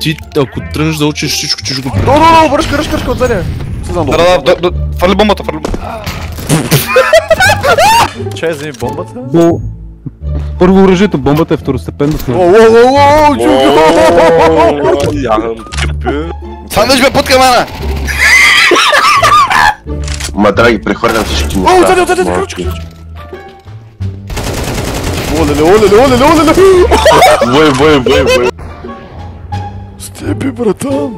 Ти, ако тръгнеш да учиш всичко, че ще го... Ръшка, отзади! Да, фърли бомбата, Чай, вземи бомбата? Първо оръжието, бомбата е второстепенно. Сам да ме под камана! Ма драги, прехвърлям всички неща. Отзади, ключ! Оле! Бой. С тебе, братан!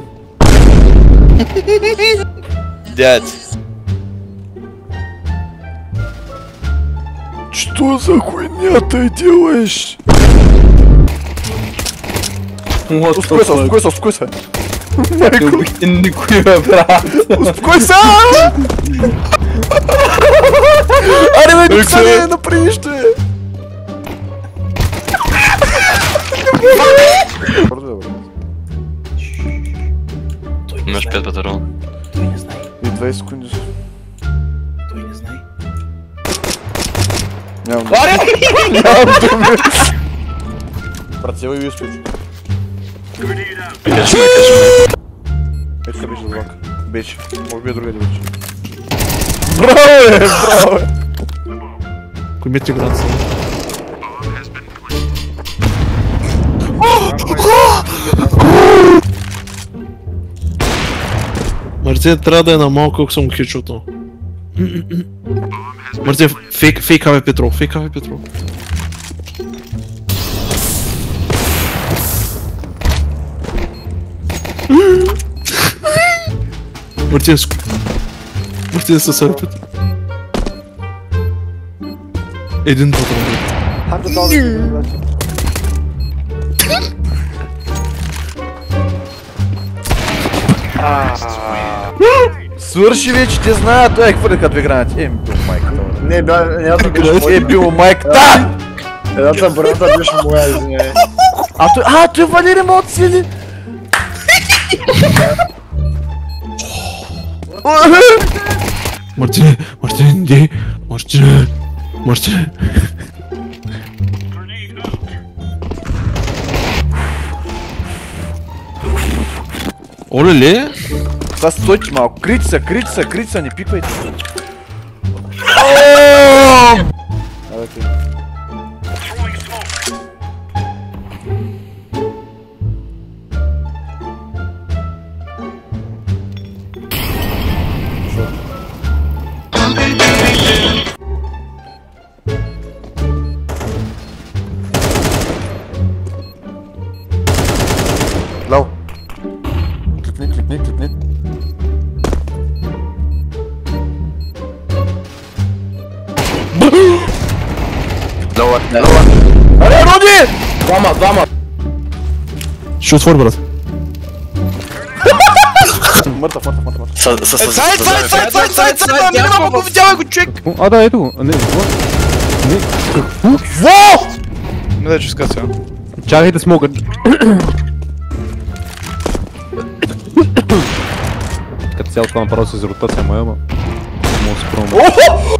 Дядь. Что за хуйня ты делаешь? Успокойся. Майкл, Никоя, брат! успокойся! Аре, бе, Никсане, направи ще! Имаш 5 патрона. И 20 секунди. Той не знае. Нямам думи. Брат, села и изключи. Кажи ме. Ето се беше звук. Беше. Може би е другия да беше. Браво! Комите град са. Мартин трябва да е на малко, ако съм го хичото. Мартин, фейкавай Петро. Мартин със себе Петро. Един патрон. Свърши вече, те знаят, той хвърли като гранати. Бил майк. Не, едната беше моя. Бил майк, да! Едната браната беше моя, извиняй. Той вали ремонт сили! Мартине. Оле ли? Сега стойте малко, крити са, не пиквайте. Лау. Кликни. Лова. Аре, Роди! Двама. Ще отвори, брат. Мъртъв. Сайд! Минава го, видявай го, човек! Да, ето го. Не, Во! Не дай, че скация. чакайте смогат. Като цяло това направо с ротация моя, ама... Мога да се пробвам.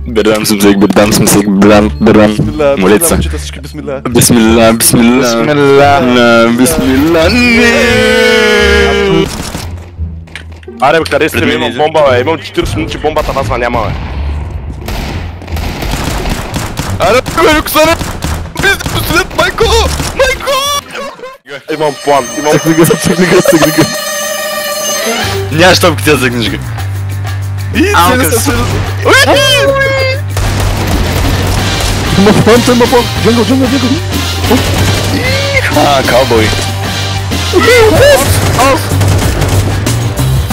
Бердам съм се, молица. Бисмилlah. Бисмилlah. Аре, бе, къде сте, имам бомба, бе, имам 40 минути, бомбата назва няма, бе. Аре, бе, Роксане! След майко! Имам план, Цъкни го. Нямаш топки тя за книжка. Има фон. Джунгъл. Каубой.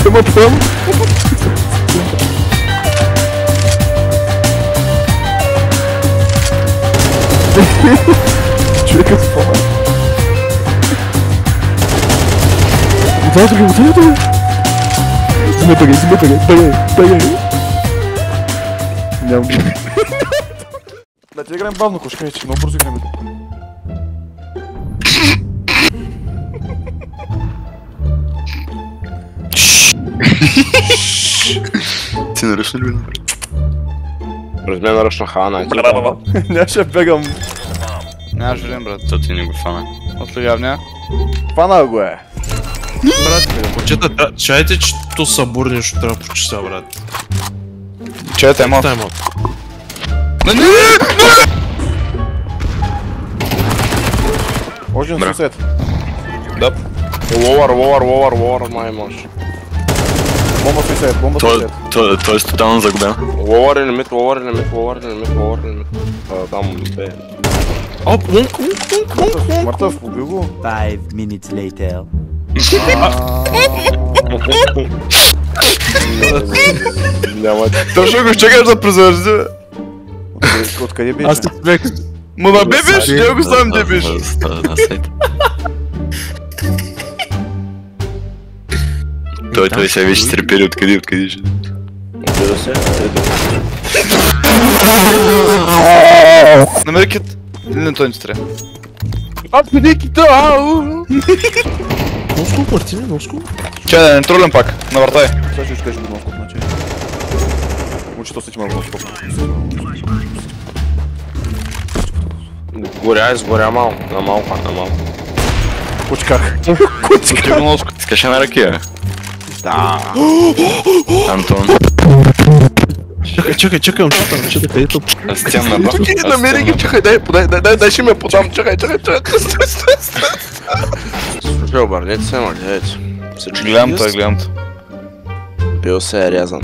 Има фон. Човека с фона. Отзад го. Сме бъгай. Нямам ги. Да, ти играем бавно, кошка, вече много бързо играем. Ти наръчно ли бе? Размя наръчно хана. Нямаше бегам. Нямаш време, брат, то ти не го фана. Ослегавня. Фана го е. Почета, чайте, че то събурни, защото трябва да почита, брат. Че тайм-аут? Тайм-аут. Ожин Бра. сусед. Ловар, май мож. Бомба сусед, бомба сусед. Той е тотално загубен. Ловар или мид. Там, бе. Оп, лунк. Мъртъв, убил го. 5 minutes later. Няма. Точно го чакаш да прозорзи, бе. Откъде беше? Аз ти човек. Ма на бебеш, не го знам де беше. На сайт. Той сега вече трепери откъде ще. Намери кит. Или не той не трябва? Носко, Мартине, носко. Чай да не тролям пак, навъртай. Сега ще кажеш до носкоп, значи. Учи то си има носкоп. Изгоря малко. На малко. Кучках. Искаш една ракия? Да. Антон. Чакай, момчета, където? Аз тям на Намери ги, чакай, дай ще ме подам, чакай. Слушай, обърнете се, младец. Гледам той. Бил се е рязан.